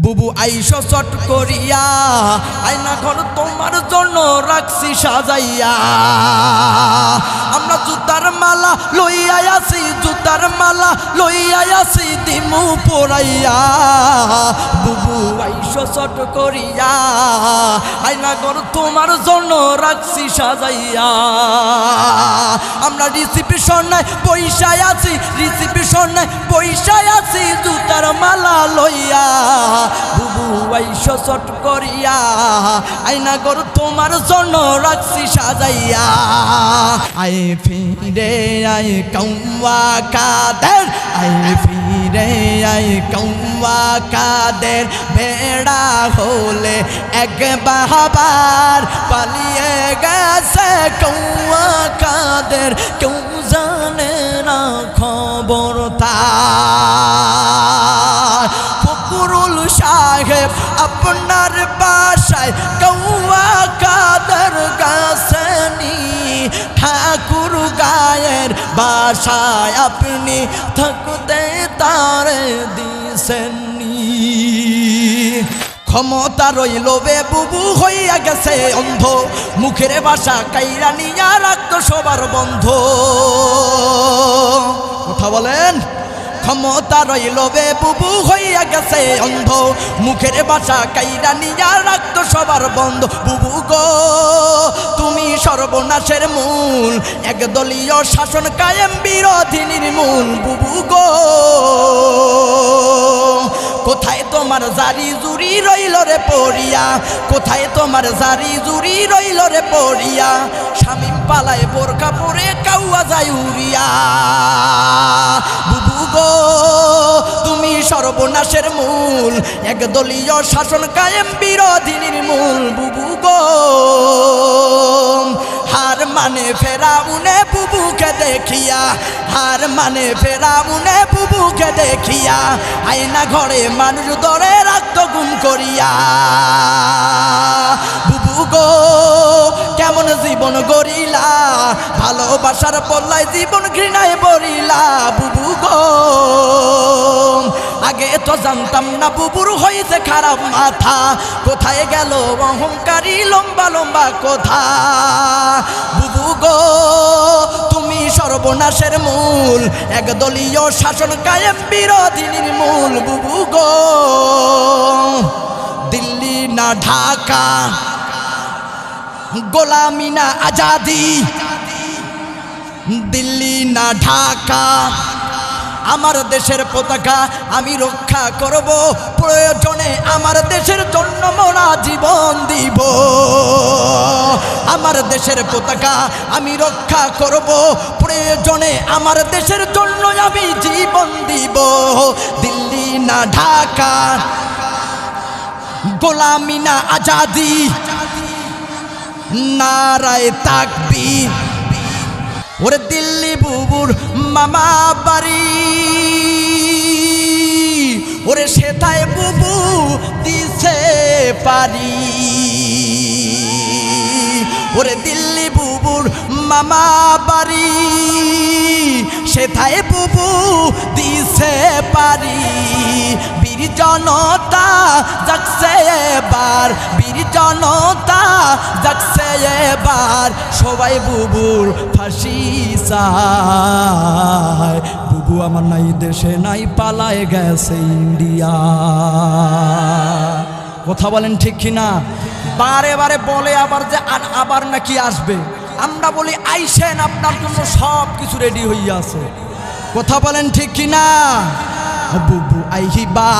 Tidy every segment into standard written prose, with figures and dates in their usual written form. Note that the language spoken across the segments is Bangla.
বুবু আইসো চট করিয়া, আয়না ঘর তোমার জন্য রাখছি সাজাইয়া। আমরা জুতার মালা লইয়া আসি, জুতার মালা লইয়া আসি দিমু পরাইয়া। বুবু আইসো চট করিয়া, আয়না ঘর তোমার জন্য রাখছি সাজাইয়া। আমরা রিসিপশন নাই পয়সায় আছি, রিসিপশন নাই পয়সায় আছি জুতার মালা লইয়া। বুবু আইসো চট করিয়া, আয়না ঘর তোমার জন্য রাখছি সাজাইয়া। আয় ফিরে আয় কৌয়া কাদের, আয় ফিরে আয় কৌয়া কাদের। বেড়া হলে এক বাহাবার পালিয়ে গেছে কৌয়া কাদের, কেউ জানে না খবর তার। ফকরুল সাহেব আপনার বাসায় কৌয়া কাদের গাছেনি, ঠাকুর গায়ের বাসায় আপনি থাকতে তারে দিছেননি। ক্ষমতা রইল বে বুবু হইয়া গেছে অন্ধ, মুখের ভাষা কাইরা নিয়া রাখত সবার বন্ধ। কথা বলেন। ক্ষমতা রইল বে বুবু হইয়া গেছে অন্ধ, মুখের ভাষা কাইরা নিয়া রাখত সবার বন্ধ। বুবু গো তুমি সর্বনাশের মূল, একদলীয় শাসন কায়েম বিরোধী নির্মূল। বুবু গো কোথায় তোমার জারি জুরি রইল রে পড়িয়া, কোথায় তোমার জারি জুরি রইল রে পড়িয়া। শামিম পালায় বোরকা পরে কাউয়া যায় উড়িয়া। বুবু গো তুমি সর্বনাশের মূল, একদলীয় শাসন কায়েম বিরোধী নির্মূল। বুবু গো হার মানে ফেরাউনে বুবুকে দেখিয়া, হার মানে ফেরাউনে বুবুকে দেখিয়া। আয়না ঘরে মানুষ ধরে রাখত গুম করিয়া। বুবু গো কেমন জীবন গড়িলা, ভালোবাসার পল্লায় জীবন ঘৃণায় বরিলা। বুবু গো আগে তো জানতাম না বুবুর হয়েছে খারাপ মাথা, কোথায় গেল অহংকারী লম্বা লম্বা কথা। বুবু গো তুমি সর্বনাশের মূল, একদলীয় শাসন কায়েম বিরোধী নির্মূল। বুবু গো দিল্লি না ঢাকা, গোলামি না আজাদি, দিল্লি না ঢাকা। আমার দেশের পতাকা আমি রক্ষা করব, প্রয়োজনে আমার দেশের জন্য মোরা জীবন দিব। আমার দেশের পতাকা আমি রক্ষা করব, প্রয়োজনে আমার দেশের জন্য আমি জীবন দিব। দিল্লি না ঢাকা, গোলামি না আজাদি, নারায়ে তাকবীর। ওরে দিল্লি বুবুর মামা বাড়ি, ওরে সেটাই বুবু দিছে পারি। ওরে দিল্লি বুবুর মামা বাড়ি, সেটাই বুবু দিছে পারি। বীর জনতা জাগছে এবার, বীর জনতা জাগছে এবার। সবাই বুবুর ফাঁসি চায়। বুবু আমার নাই দেশে নাই, পালায় গেছে ইন্ডিয়া। কথা বলেন ঠিক কিনা? বারে বারে বলে আবার যে আবার নাকি আসবে। আমরা বলি আইসেন, আপনার জন্য সব কিছু রেডি হইয়া আছে। কথা বলেন ঠিক কিনা? বুবু আইবা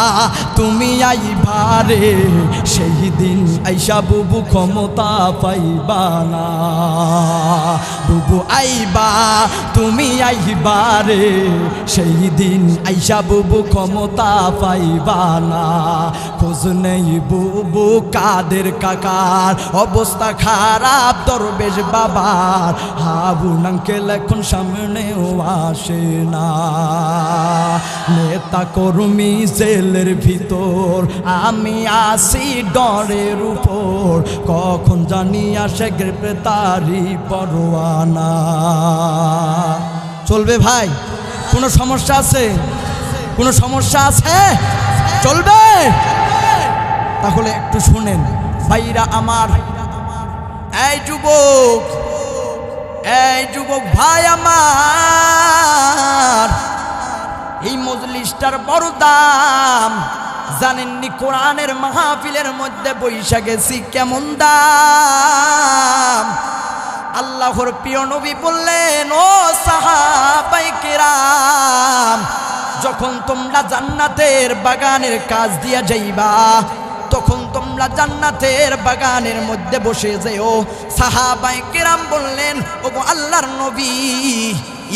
তুমি আইবা রে, সেই দিন আইসা বুবু ক্ষমতা পাইবা না। বুবু আইবা তুমি আইবা রে, সেই দিন আইসা বুবু ক্ষমতা পাইবা না। খোঁজ নেই বুবু কাদের কাকার, অবস্থা খারাপ দরবেশ বাবার। হাবু আঙ্কেল এখন সামনেও আসে না। নেতা কর্মী জেলের ভিতর, আমি আসি ডরের উপর। কখন জানি আসে গ্রেপ্তারি পরোয়ানা। চলবে ভাই? কোনো সমস্যা আছে? কোনো সমস্যা আছে? চলবে? তাহলে একটু শুনেন ভাইরা আমার, এই যুবক ভাই আমার, এই মজলিসটার বড় দাম জানেননি? কোরআনের মাহফিলের মধ্যে বৈশা গেছি কেমন দাম। আল্লাহর প্রিয় নবী বললেন, ও সাহাবায়ে কেরাম, যখন তোমরা জান্নাতের বাগানের কাজ দিয়া যাইবা, তখন তোমরা জান্নাতের বাগানের মধ্যে বসে যেও। সাহাবায়ে কেরাম বললেন, ওগো আল্লাহর নবী,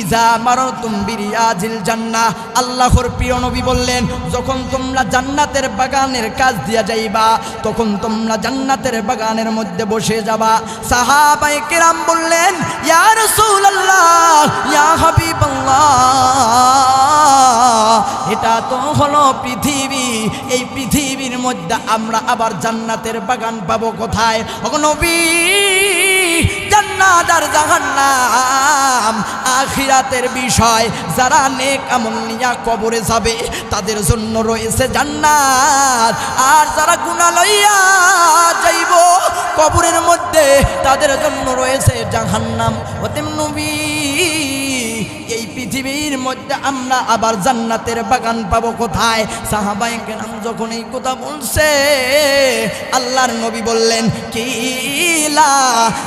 ইজা মারতুম বিরিয়াজিল জান্নাহ, আল্লাহর প্রিয় নবী বললেন, যখন তোমরা জান্নাতের বাগানের কাজ দিয়া যাইবা, তখন তোমরা জান্নাতের বাগানের মধ্যে বসে যাবা। সাহাবায়ে কেরাম বললেন, ইয়া রাসূলুল্লাহ, ইয়া হাবিবাল্লাহ, এটা তো হলো পৃথিবী, এই পৃথিবীর মধ্যে আমরা আবার জান্নাতের বাগান পাবো কোথায়? ওগো নবী, জান্নাত আর জাহান্নাম আখিরাতের বিষয়। যারা নেক আমল নিয়া কবরে যাবে তাদের জন্য রয়েছে জান্নাত, আর যারা গুনাহ লইয়া যাইব কবরের মধ্যে তাদের জন্য রয়েছে জাহান্নাম। ওতে নবী, এই পৃথিবীর মধ্যে আমরা আবার জান্নাতের বাগান পাবো কোথায়? সাহাবায়ে কেরাম যখন এই কথা বলছে, আল্লাহর নবী বললেন, কিলা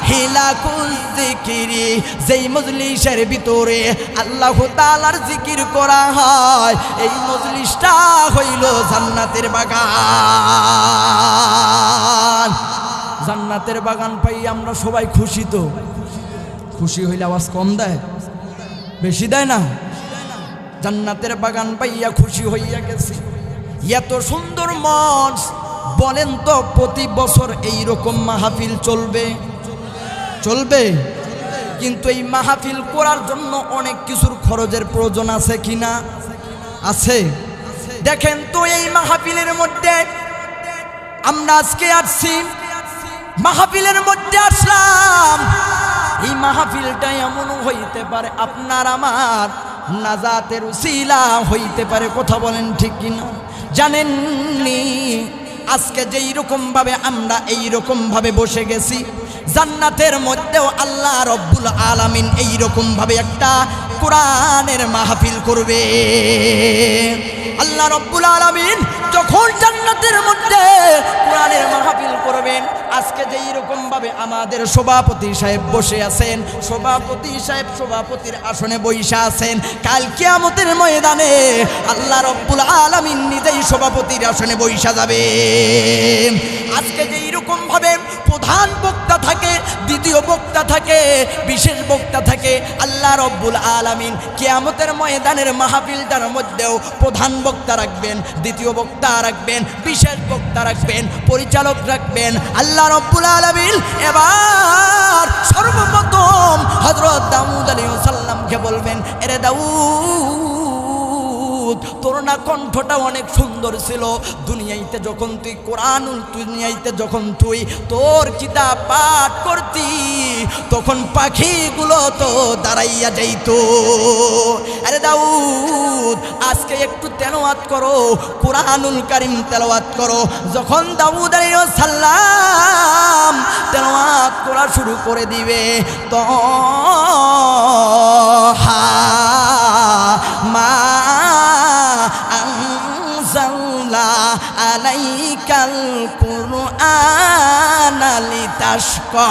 হিলাকুল যিকিরি, যেই মজলিসের ভিতরে আল্লাহ তাআলার জিকির করা হয়, এই মজলিসটা হইল জান্নাতের বাগান। জান্নাতের বাগান পাই আমরা সবাই খুশি। তো খুশি হইলে আওয়াজ কম দেয়, বেশি দেয় না? জান্নাতের বাগান পাইয়া খুশি হইয়া গেছি। এত সুন্দর মঞ্চ, বলেন তো প্রতি বছর এইরকম মাহফিল চলবে? কিন্তু এই মাহফিল করার জন্য অনেক কিছুর খরচের প্রয়োজন আছে কিনা? আছে। দেখেন তো, এই মাহফিলের মধ্যে আমরা আজকে আসছি, মাহফিলের মধ্যে আসলাম, এই মাহফিলটা এমন হইতে পারে আপনার আমার নাজাতের উসিলা হইতে পারে। কথা বলেন ঠিক কিনা? জানেননি আজকে যেই রকম ভাবে আমরা এই রকম ভাবে বসে গেছি, জান্নাতের মধ্যেও আল্লাহ রব্বুল আলামিন এই রকম ভাবে একটা কোরআনের মাহফিল করবে। আল্লাহ রব্বুল আলামিন যখন জান্নাতের মধ্যে কোরআনের মাহফিল করবেন, আজকে যেই রকম ভাবে আমাদের সভাপতি সাহেব বসে আছেন, সভাপতি সাহেব সভাপতির আসনে বৈশা আছেন, কাল কিয়ামতের ময়দানে আল্লাহ রব্বুল আলামিন নিজেই সভাপতির আসনে বৈশা যাবে। আজকে যেই রকম ভাবে প্রধান বক্তা থাকে, দ্বিতীয় বক্তা থাকে, বিশেষ বক্তা থাকে, আল্লাহ রব্বুল আলামিন কিয়ামতের ময়দানের মাহফিলটার মধ্যেও প্রধান বক্তা রাখবেন, দ্বিতীয় বক্তা রাখবেন, বিশেষ বক্তা রাখবেন, পরিচালক রাখবেন। আল্লাহ রব্বুল আলামিন এবার সর্বপ্রথম হযরত দাউদ আলাইহিস সালামকে বলবেন, এরে দাউদ, তোর না কণ্ঠটা অনেক সুন্দর ছিল, দুনিয়াতে যখন তুই কোরআনুল দুনিয়াতে যখন তুই তোর কিতাব পাঠ করতি, তখন পাখিগুলো তো দাঁড়াইয়া যাইতো। আরে দাউদ, আজকে একটু তেলাওয়াত করো, কোরআনুল কারীম তেলাওয়াত করো। যখন দাউদ আলাইহিস সালাম তেলাওয়াত করা শুরু করে দিবে, তো মা আনজালনা আলাইকাল কুরআনা লিতাশকা,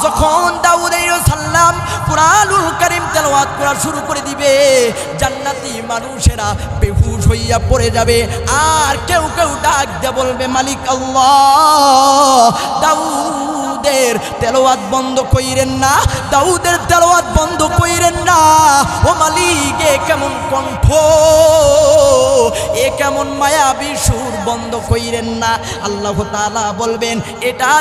যখন দাউদ আলাইহিস সালাম কুরআনুল কারীম তেলাওয়াত করা শুরু করে দিবে, জান্নাতি মানুষেরা বেহুশ হইয়া পড়ে যাবে, আর কেউ কেউ ডাক দিয়ে বলবে, মালিক আল্লাহ, দাউদের তেলাওয়াত বন্ধ কইরেন না, দাউদের তেলাওয়াত বন্ধ কইরেন না, ও মালিক, এ কেমন কণ্ঠ, এ কেমন মায়াবী সুর, বন্ধ কইরেন না। আল্লাহ তাআলা বলবেন, এটা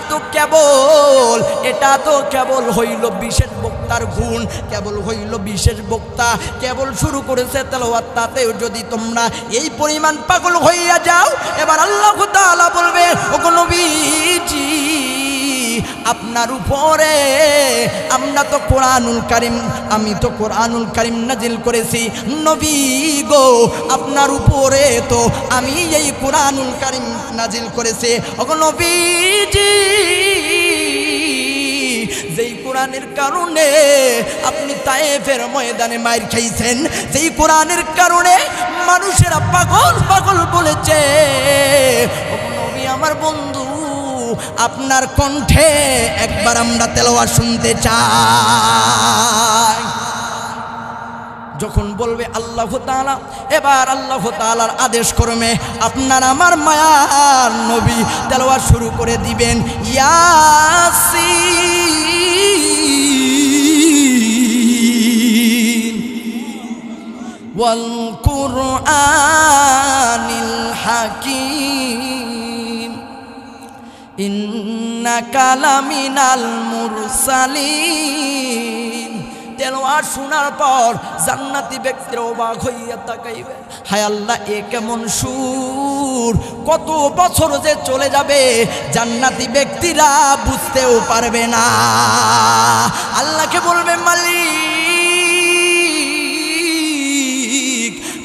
তো কেবল হইল বিশেষ বক্তার গুণ, কেবল হইল বিশেষ বক্তা, কেবল শুরু করেছে তেলাওয়াত, তাতেও যদি তোমরা এই পরিমাণ পাগল হইয়া যাও, এবার আল্লাহ তাআলা বলবে, ওগো নবীজি, আপনার উপরে আমরা তো কোরআনুল কারীম, আমি তো কোরআনুল কারীম নাজিল করেছি। নবী গো আপনার উপরে তো আমি এই কোরআনুল কারীম নাজিল করেছি। ওগো নবীজি, যেই কোরআনের কারণে আপনি তায়েফের ময়দানে মাইর খাইছেন, যেই কোরআনের কারণে মানুষেরা পাগল পাগল বলেছে, ওগো নবী আমার বন্ধু, আপনার কণ্ঠে একবার আমরা তেলাওয়াত শুনতে চাই। যখন বলবে আল্লাহ তাআলা, এবার আল্লাহ তাআলার আদেশ করবে আপনার আমার মায়ার নবী তেলাওয়াত শুরু করে দিবেন। ইয়াসিন ওয়াল কুরআনিল হাকীম ইন্নাকা লামিনাল মুরসালিন। তেলাওয়াত শোনার পর জান্নাতি ব্যক্তিরা অবাক হইয়া তাকাইবে, হায় আল্লাহ এ কেমন সুর, কত বছর যে চলে যাবে জান্নাতি ব্যক্তিরা বুঝতেও পারবে না। আল্লাহকে বলবে মালিক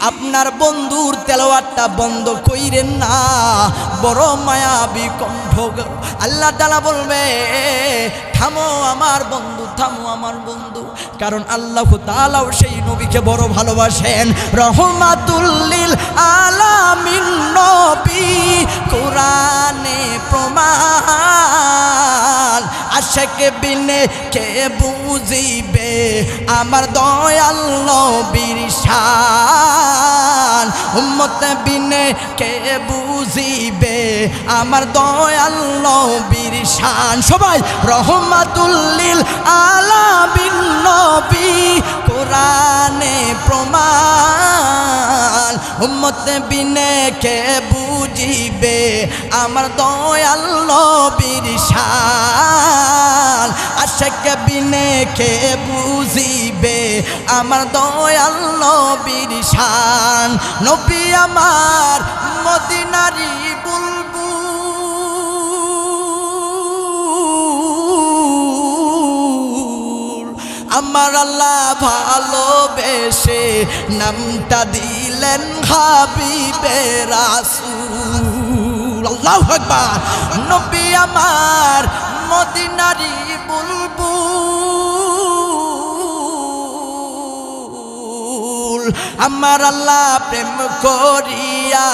আপনার বন্ধুর তেলাওয়াতটা বন্ধ কইরেন না, বড় মায়াবী কণ্ঠ। আল্লাহ তাআলা বলবে থামো আমার বন্ধু, থামো আমার বন্ধু, কারণ আল্লাহ তাআলাও সেই নবীকে বড় ভালোবাসেন। রহমাতুল লিল আলামিন নবী কোরআনে প্রমাণ, আশিক বিনে কে বুঝিবে আমার দয়াল নবীর শান, উম্মত বিনে কে বুঝিবে আমার দয়াল নবীর শান। সবাই রহমাতুল লিল আলামিন নবী কোরআনে প্রমাণ, উম্মত বিনে কে বুঝিবে আমার দয়াল নবীর শান, আশিক বিনে কে বুঝিবে আমার দয়াল নবীর শান। নবী আমার মদিনারি বুলবুল, আমার আল্লাহ ভালোবেসে নামটা দিলেন হাবিবে রাসূল। আল্লাহু আকবার। নবী আমার মদিনারি বুলবুল, আমার আল্লাহ প্রেম করিয়া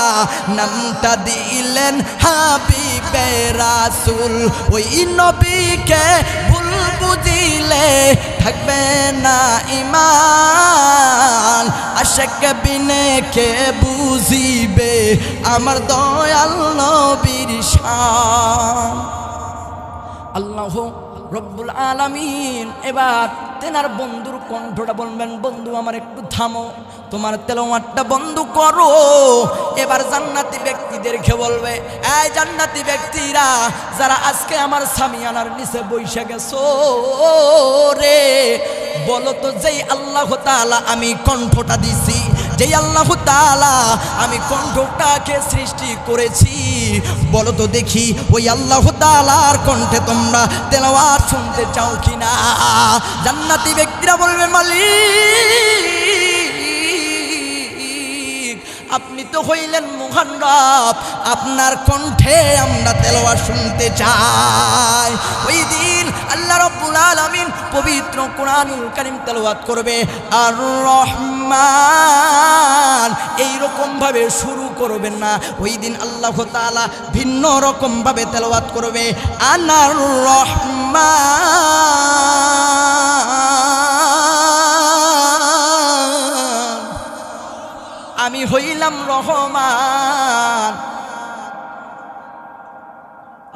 নামটা দিলেন হাবিবে রাসূল। ওই নবীকে ভুল বুঝিলে থাকবে না ঈমান, আশিক বিনে কে বুঝিবে আমার দয়াল নবীর শান। আল্লাহ রব্বুল আলামিন এবার তেনার বন্ধুর কণ্ঠটা বলবেন, বন্ধু আমার একটু থামো, তোমার তেলাওয়াতটা বন্ধ করো। এবার জান্নাতি ব্যক্তিদেরকে বলবে, এই জান্নাতি ব্যক্তিরা যারা আজকে আমার সামিয়ানার নিচে বসে গেছো রে, বলো তো যেই আল্লাহ তাআলা আমি কণ্ঠটা দিছি, যেই আল্লাহ তাআলা আমি কণ্ঠটাকে সৃষ্টি করেছি, বলো তো দেখি ওই আল্লাহ তাআলার কণ্ঠে তোমরা তেলাওয়াত শুনতে চাও কিনা? জান্নাতি ব্যক্তিরা বলবে মালিক আপনি তো হইলেন মহান রব, আপনার কণ্ঠে আমরা তেলাওয়াত শুনতে চাই। ওই দিন আল্লাহ রাব্বুল আলামিন পবিত্র কোরআনুল কারীম তেলাওয়াত করবে, আর রহমান এইরকম ভাবে শুরু করবেন না, ওই দিন আল্লাহ তাআলা ভিন্ন রকম ভাবে তেলাওয়াত করবে, আনার রহমান, আমি হইলাম রহমান।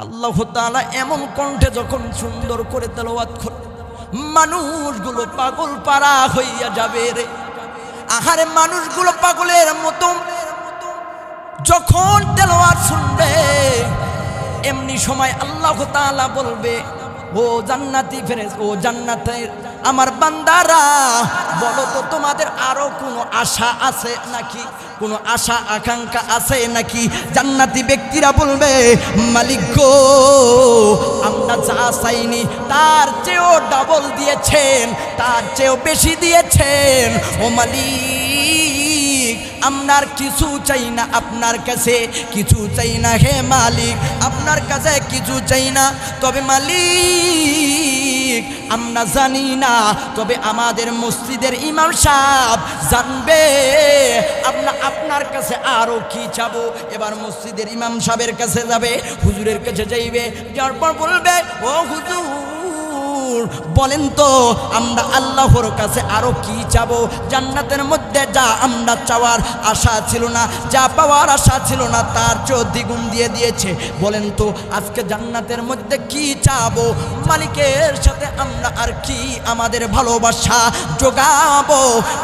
আল্লাহ তাআলা এমন কণ্ঠে যখন সুন্দর করে তেলাওয়াত করে, মানুষগুলো পাগল পারা হইয়া যাবে রে। আহারে মানুষগুলো পাগলের মতো যখন তেলাওয়াত শুনবে, এমনি সময় আল্লাহ তাআলা বলবে, ও জান্নাতি ফেরেশতা, ও জান্নাতের আমার বান্দারা, বলো তো তোমাদের আরো কোনো আশা আছে নাকি, কোনো আশা আকাঙ্ক্ষা আছে নাকি? জান্নাতি ব্যক্তিরা বলবে, মালিক গো, আমরা যা চাইনি তার চেয়েও ডাবল দিয়েছেন, তার চেয়েও বেশি দিয়েছেন। ও মালিক, আপনার কিছু চাই না, আপনার কাছে কিছু চাই না। হে মালিক, আপনার কাছে কিছু চাই না। তবে মালিক, আমরা জানি না, তবে আমাদের মসজিদের ইমাম সাহেব জানবে আমরা আপনার কাছে আরো কি চাবো। এবার মসজিদের ইমাম সাহেবের কাছে যাবে, হুজুরের কাছে যাইবে, যার পর বলবে, ও হুজুর, বলেন তো আমরা আল্লাহর কাছে আরো কি চাবো? জান্নাতের মধ্যে যা আমরা চাওয়ার আশা ছিল না, যা পাওয়ার আশা ছিল না, তার চেয়ে দ্বিগুণ দিয়ে দিয়েছে। বলেন তো আজকে জান্নাতের মধ্যে কি চাবো? মালিকের সাথে আমরা আর কি আমাদের ভালোবাসা জোগাবো?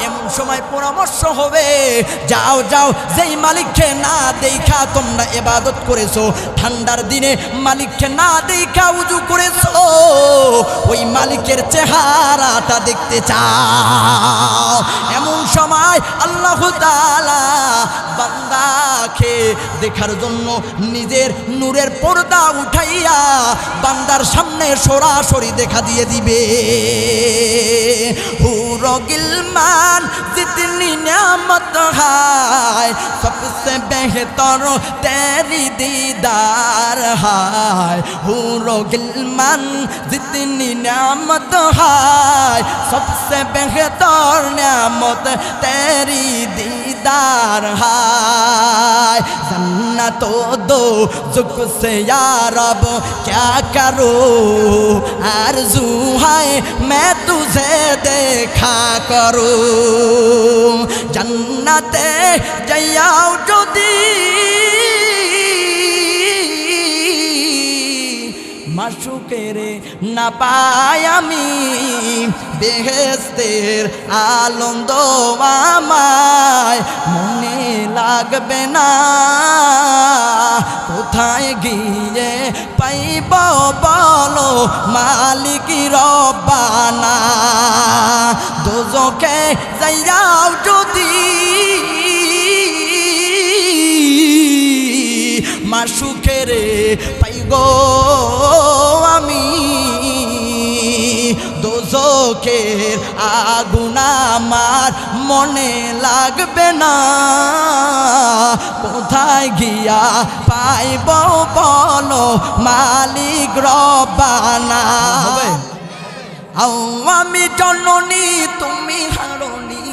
এমন সময় পরামর্শ হবে, যাও যাও, যেই মালিককে না দেখা তোমরা ইবাদত করেছো, ঠান্ডার দিনে মালিককে না দেখা উজু করেছো, ওই মালিকের চেহারাটা দেখতে চাও। এমন সময় আল্লাহ তাআলা বান্দাকে দেখার জন্য নিজের নূরের পর্দা উঠাইয়া বান্দার সামনে সরাসরি দেখা দিয়ে দিবে। হুরো গিলমান জিতনি নিয়ামত হায়, সবসে বেহতর তেরি दीदार हाय। হুরো গিলমান जितनी नियामत हाय, सबसे बेहतर नियामत तेरी दीदार हाय। जन्नतो दो जुक से या रब क्या करूं, आरज़ू है मैं तुझे देखा करूं। जन्नते जयाओ যদি মাশুকেরে না পাই আমি, বেহেশতের আনন্দ আমায় মনে লাগবে না। কোথায় গিয়ে পাইব বলো মালিক রব্বানা, দোজখে যাইয়াও যদি মাশুকেরে পাই গো আমি, দোজখের আগুন আমার মনে লাগবে না। কোথায় গিয়া পাইব বলো মালিক রব্বানা। আমি জননী তুমি হারণী,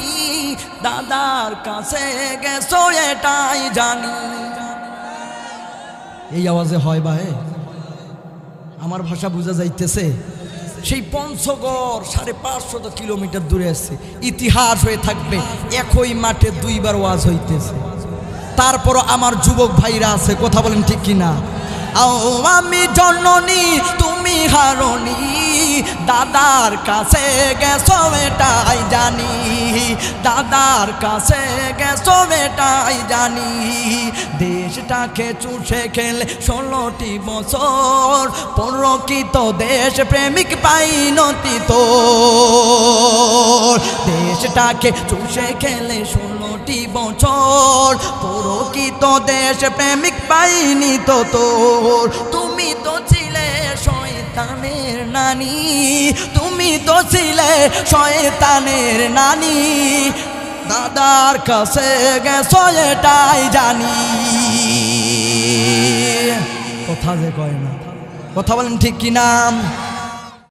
দাদার কাছে গেছো এটাই জানি। এই আওয়াজে হয় ভাই, আমার ভাষা বোঝা যাইতেছে। সেই পঞ্চগড় 550 কিলোমিটার দূরে আছে, ইতিহাস হয়ে থাকবে। একই মাঠে দুইবার ওয়াজ হইতেছে। তারপরও আমার যুবক ভাইরা আছে, কথা বলেন ঠিক কিনা? আমি জননী তুমি হারণী, দাদার কাছে গেছো এটাই জানি, দাদার কাছে গেছো এটাই জানি। দেশটাকে চুষে খেলে 16টি বছর, প্রকৃত দেশ প্রেমিক পাইনতি তো। দেশটাকে চুষে খেলে 16টি বছর, প্রকৃত দেশ প্রেমিক পাইনি তো তোর। তুমি তো ছিলে শয়তানের নানি, তুমি তো ছিলে শয়তানের নানি, দাদার কাছে গেছো এটাই জানি। কথা যে কয় না, কথা বলেন ঠিক কিনা?